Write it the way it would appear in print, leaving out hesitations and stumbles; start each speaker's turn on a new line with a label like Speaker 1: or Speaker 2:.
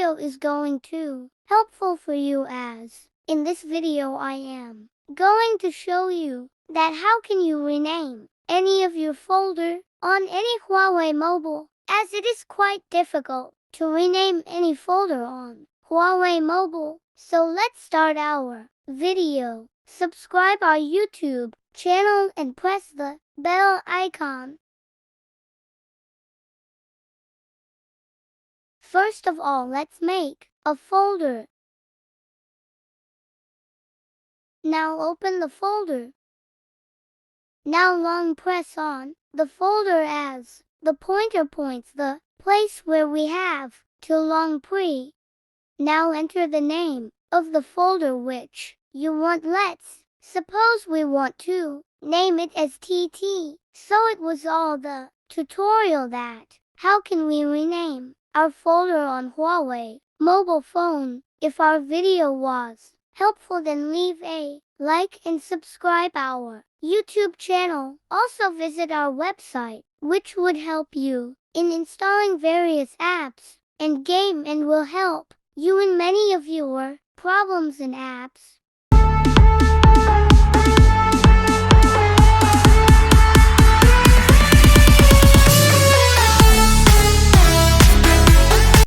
Speaker 1: video is going to helpful for you, as in this video I am going to show you that how can you rename any of your folder on any Huawei mobile, as it is quite difficult to rename any folder on Huawei mobile. So let's start our video. Subscribe our YouTube channel and press the bell icon. First of all, let's make a folder. Now open the folder. Now long press on the folder as the pointer points the place where we have to long pre. Now enter the name of the folder which you want. Let's suppose we want to name it as TT. So it was all the tutorial that how can we rename our folder on Huawei mobile phone. If our video was helpful, then leave a like and subscribe our YouTube channel. Also visit our website, which would help you in installing various apps and game and will help you in many of your problems and apps.